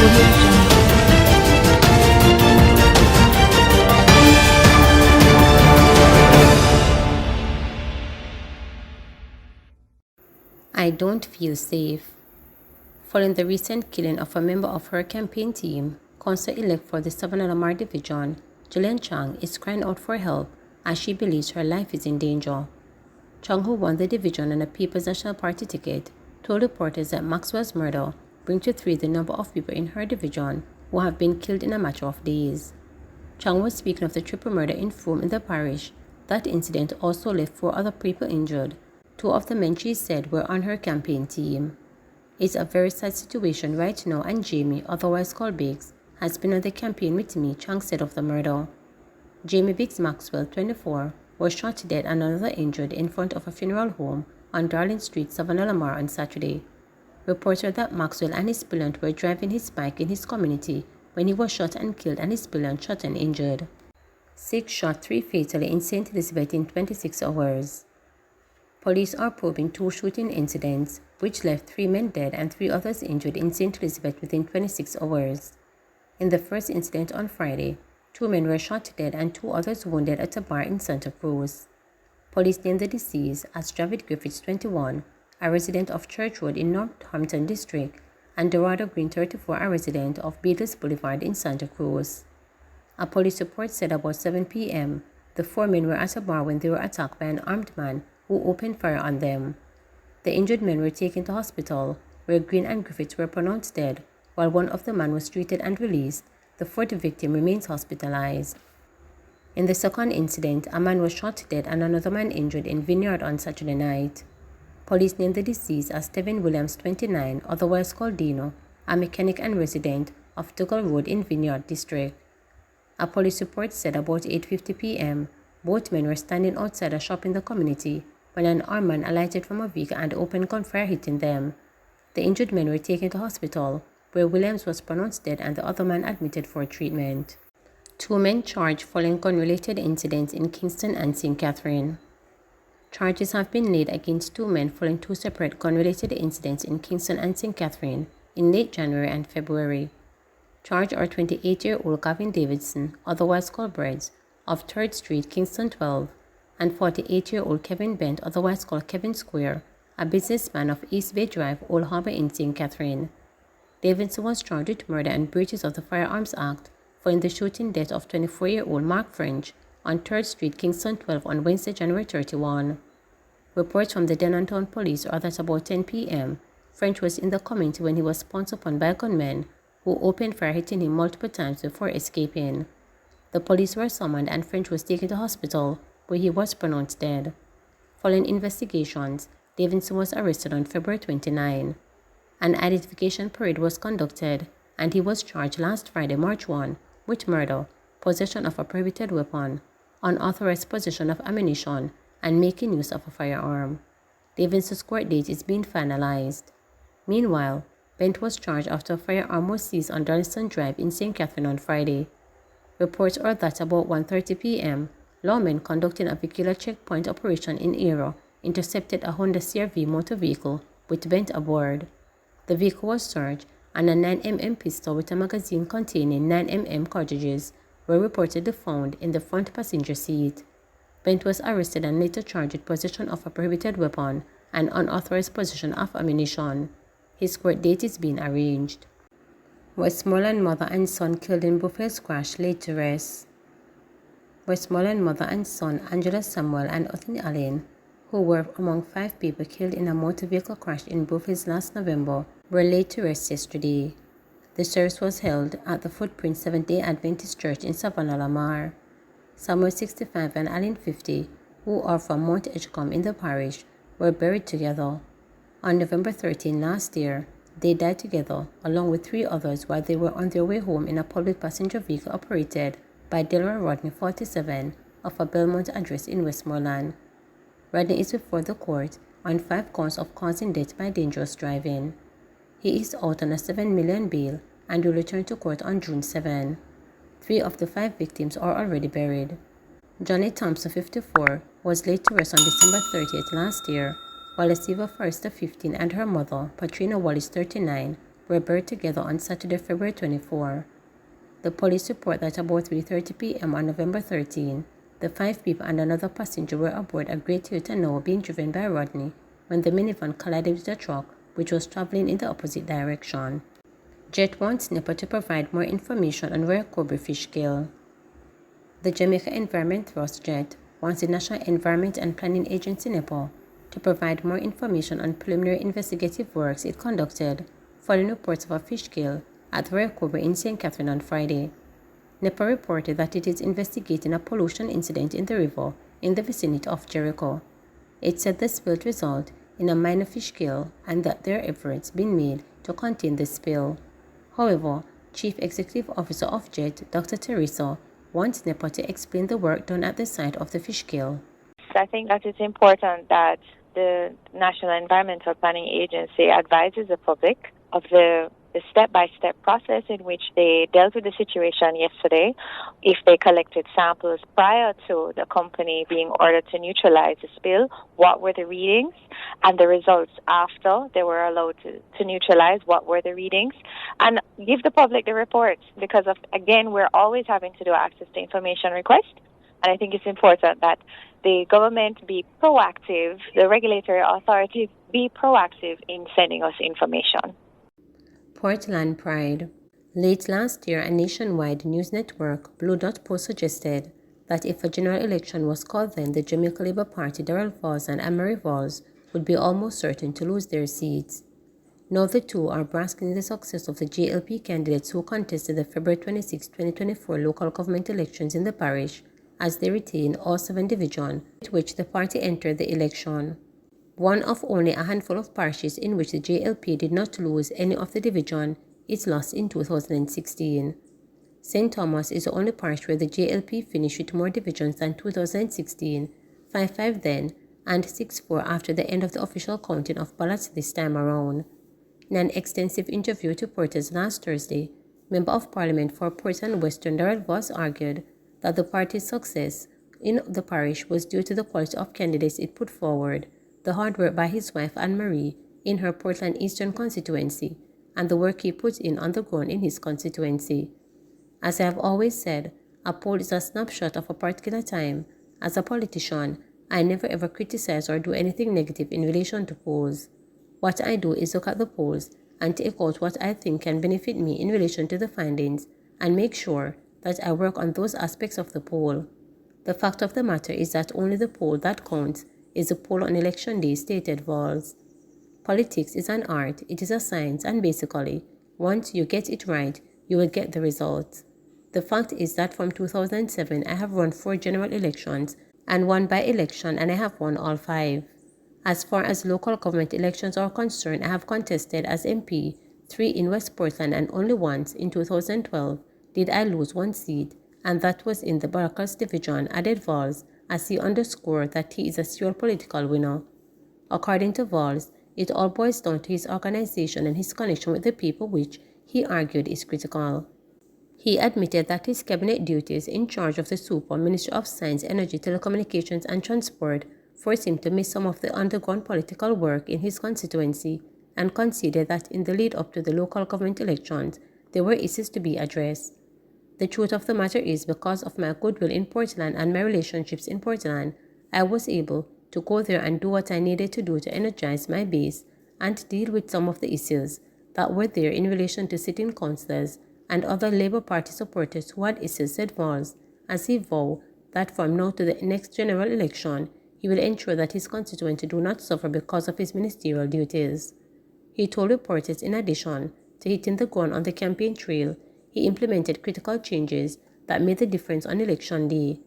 Audio Jungle. I don't feel safe. Following the recent killing of a member of her campaign team, Councillor-elect for the Savannah Lamar Division, Jillian Chang, is crying out for help as she believes her life is in danger. Chang, who won the division on a People's National Party ticket, told reporters that Maxwell's murder brings to 3 the number of people in her division who have been killed in a matter of days. Chang was speaking of the triple murder in Frome in the parish. That incident also left 4 other people injured. 2 of the men, she said, were on her campaign team. It's a very sad situation right now, and Jamie, otherwise called Biggs, has been on the campaign with me, Chang said of the murder. Jamie Biggs Maxwell, 24, was shot dead and another injured in front of a funeral home on Darling Street, Savannah Lamar on Saturday. Reports were that Maxwell and his pillion were driving his bike in his community when he was shot and killed and his pillion shot and injured. 6 shot, 3 fatally in St. Elizabeth in 26 hours. Police are probing 2 shooting incidents, which left 3 men dead and 3 others injured in St. Elizabeth within 26 hours. In the first incident on Friday, 2 men were shot dead and 2 others wounded at a bar in Santa Cruz. Police named the deceased as Javid Griffiths, 21, a resident of Church Road in Northampton District, and Dorado Green, 34, a resident of Beatles Boulevard in Santa Cruz. A police report said about 7 p.m., the 4 men were at a bar when they were attacked by an armed man who opened fire on them. The injured men were taken to hospital, where Green and Griffiths were pronounced dead, while one of the men was treated and released. The 4th victim remains hospitalized. In the second incident, a man was shot dead and another man injured in Vineyard on Saturday night. Police named the deceased as Tevin Williams, 29, otherwise called Dino, a mechanic and resident of Dougal Road in Vineyard District. A police report said about 8:50 p.m., both men were standing outside a shop in the community when an armed man alighted from a vehicle and opened gunfire, hitting them. The injured men were taken to hospital, where Williams was pronounced dead and the other man admitted for treatment. 2 men charged following gun-related incidents in Kingston and St. Catherine. Charges have been laid against 2 men following 2 separate gun-related incidents in Kingston and St. Catherine in late January and February. Charged are 28-year-old Gavin Davidson, otherwise called Breads, of 3rd Street, Kingston 12, and 48-year-old Kevin Bent, otherwise called Kevin Square, a businessman of East Bay Drive, Old Harbor in St. Catherine. Davidson was charged with murder and breaches of the Firearms Act following the shooting death of 24-year-old Mark French on 3rd Street, Kingston 12 on Wednesday, January 31. Reports from the Denontown police are that about 10 p.m., French was in the community when he was pounced upon by gunmen who opened fire, hitting him multiple times before escaping. The police were summoned and French was taken to hospital, where he was pronounced dead. Following investigations, Davidson was arrested on February 29. An identification parade was conducted, and he was charged last Friday, March 1, with murder, possession of a prohibited weapon, unauthorized possession of ammunition, and making use of a firearm. Davidson's court date is being finalized. Meanwhile, Bent was charged after a firearm was seized on Darlington Drive in St. Catherine on Friday. Reports are that about 1:30 p.m., lawmen conducting a vehicular checkpoint operation in Era intercepted a Honda CR-V motor vehicle with Bent aboard. The vehicle was searched, and a 9mm pistol with a magazine containing 9mm cartridges were reportedly found in the front passenger seat. Bent was arrested and later charged with possession of a prohibited weapon and unauthorized possession of ammunition. His court date is being arranged. Westmoreland mother and son killed in Buffalo's crash laid to rest. Westmoreland mother and son Angela Samuel and Othni Allen, who were among 5 people killed in a motor vehicle crash in Buffalo last November, were laid to rest yesterday. The service was held at the Footprint Seventh-day Adventist Church in Savannah Lamar. Samuel, 65, and Allen, 50, who are from Mount Edgecombe in the parish, were buried together. On November 13 last year, they died together, along with 3 others, while they were on their way home in a public passenger vehicle operated by Delroy Rodney, 47, of a Belmont address in Westmoreland. Rodney is before the court on 5 counts of causing death by dangerous driving. He is out on a $7 million bail and will return to court on June 7. 3 of the 5 victims are already buried. Johnny Thompson, 54, was laid to rest on December 30th last year, while Lesiva Forrester, 15, and her mother, Patrina Wallace, 39, were buried together on Saturday, February 24. The police report that about 3:30 p.m. on November 13, the 5 people and another passenger were aboard a Great Toyota Noah being driven by Rodney when the minivan collided with a truck which was traveling in the opposite direction. Jet wants NEPA to provide more information on Royal Cobra fish kill. The Jamaica Environment Trust Jet wants the National Environment and Planning Agency NEPA to provide more information on preliminary investigative works it conducted following reports of a fish kill at Royal Cobra in St. Catherine on Friday. NEPA reported that it is investigating a pollution incident in the river in the vicinity of Jericho. It said the spill result in a minor fish kill and that there are efforts being made to contain the spill. However, Chief Executive Officer of JET, Dr. Teresa, wants NEPA to explain the work done at the site of the fish kill. I think that it's important that the National Environmental Planning Agency advises the public of the step-by-step process in which they dealt with the situation yesterday. If they collected samples prior to the company being ordered to neutralize the spill, what were the readings? And the results after they were allowed to neutralize, what were the readings? And give the public the reports, because again, we're always having to do access to information request. And I think it's important that the government be proactive, the regulatory authorities be proactive in sending us information. Portland Pride. Late last year, a nationwide news network, Blue Dot Post, suggested that if a general election was called, then the Jamaica Labour Party, Darrell Valls and Anne-Marie Valls, would be almost certain to lose their seats. Now the two are basking in the success of the JLP candidates who contested the February 26, 2024 local government elections in the parish, as they retain all 7 divisions with which the party entered the election. One of only a handful of parishes in which the JLP did not lose any of the division is lost in 2016. St. Thomas is the only parish where the JLP finished with more divisions than 2016, 5-5 then, and 6-4 after the end of the official counting of ballots this time around. In an extensive interview to reporters last Thursday, Member of Parliament for Portland Western Darrell Voss argued that the party's success in the parish was due to the quality of candidates it put forward, the hard work by his wife Anne-Marie in her Portland Eastern constituency, and the work he put in on the ground in his constituency. As I have always said, a poll is a snapshot of a particular time. As a politician, I never ever criticize or do anything negative in relation to polls. What I do is look at the polls and take out what I think can benefit me in relation to the findings and make sure that I work on those aspects of the poll. The fact of the matter is that only the poll that counts is the poll on election day, stated Valls. Politics is an art, it is a science, and basically, once you get it right, you will get the results. The fact is that from 2007, I have run 4 general elections and 1 by-election, and I have won all 5. As far as local government elections are concerned, I have contested as MP 3 in West Portland, and only once, in 2012, did I lose 1 seat, and that was in the Baracus division, added Valls, as he underscored that he is a sure political winner. According to Valls, it all boils down to his organization and his connection with the people, which, he argued, is critical. He admitted that his cabinet duties in charge of the Super Ministry of Science, Energy, Telecommunications and Transport forced him to miss some of the underground political work in his constituency, and conceded that in the lead up to the local government elections, there were issues to be addressed. The truth of the matter is, because of my goodwill in Portland and my relationships in Portland, I was able to go there and do what I needed to do to energize my base and deal with some of the issues that were there in relation to sitting councillors and other Labour Party supporters who had issues, said Valls, as he vowed that from now to the next general election, he will ensure that his constituents do not suffer because of his ministerial duties. He told reporters, in addition to hitting the ground on the campaign trail, he implemented critical changes that made the difference on election day.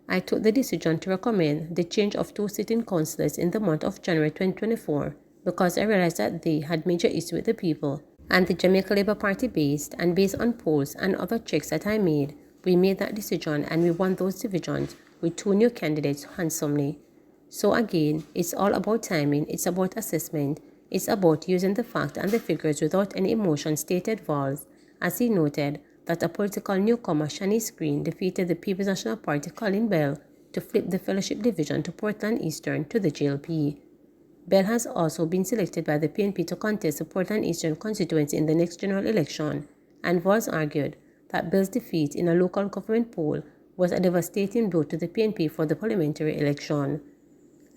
I took the decision to recommend the change of 2 sitting councillors in the month of January 2024 because I realized that they had major issues with the people and the Jamaica Labour Party based on polls and other checks that I made. We made that decision and we won those divisions with 2 new candidates handsomely. So again, it's all about timing, it's about assessment, it's about using the facts and the figures without any emotion, stated Valls, as he noted that a political newcomer, Shanice Green, defeated the People's National Party Colin Bell to flip the fellowship division to Portland Eastern to the JLP. Bell has also been selected by the PNP to contest the Portland Eastern constituency in the next general election, and Vols argued that Bell's defeat in a local government poll was a devastating blow to the PNP for the parliamentary election.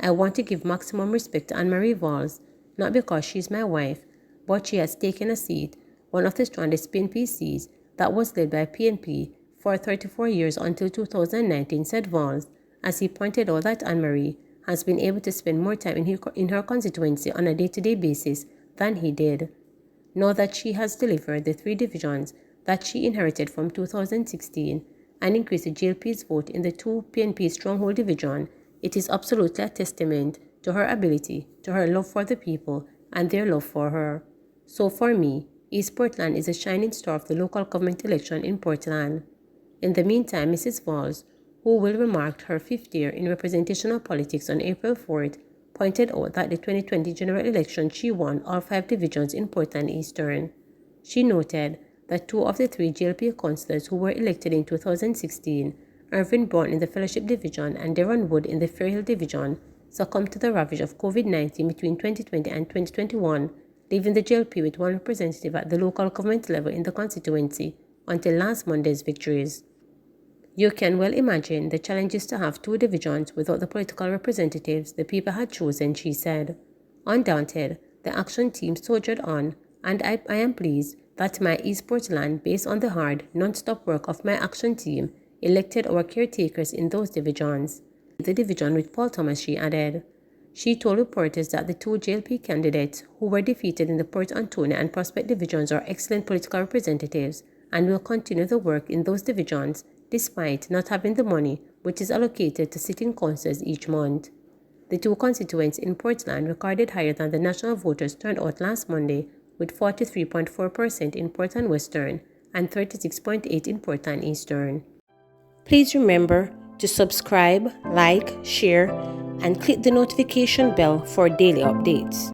I want to give maximum respect to Anne-Marie Vols, not because she's my wife, but she has taken a seat, one of the strongest PNP seats that was led by PNP for 34 years until 2019, said Vols, as he pointed out that Anne-Marie has been able to spend more time in her constituency on a day-to-day basis than he did. Now that she has delivered the 3 divisions that she inherited from 2016 and increased the JLP's vote in the 2 PNP stronghold division, it is absolutely a testament to her ability, to her love for the people, and their love for her. So for me, East Portland is a shining star of the local government election in Portland. In the meantime, Mrs. Vols, who will remark her 5th year in representational politics on April 4th, pointed out that the 2020 general election she won all 5 divisions in Portland Eastern. She noted that 2 of the 3 JLP councillors who were elected in 2016, Irvin Brown in the Fellowship Division and Darren Wood in the Fairhill Division, succumbed to the ravage of COVID-19 between 2020 and 2021, leaving the JLP with 1 representative at the local government level in the constituency until last Monday's victories. You can well imagine the challenges to have 2 divisions without the political representatives the people had chosen, she said. Undaunted, the action team soldiered on, and I am pleased that my East Portland, based on the hard, non-stop work of my action team, elected our caretakers in those divisions. The division with Paul Thomas, she added. She told reporters that the 2 JLP candidates who were defeated in the Port Antonio and Prospect divisions are excellent political representatives and will continue the work in those divisions despite not having the money which is allocated to sitting councils each month. The 2 constituents in Portland recorded higher than the national voters turned out last Monday, with 43.4% in Portland Western and 36.8% in Portland Eastern. Please remember to subscribe, like, share, and click the notification bell for daily updates.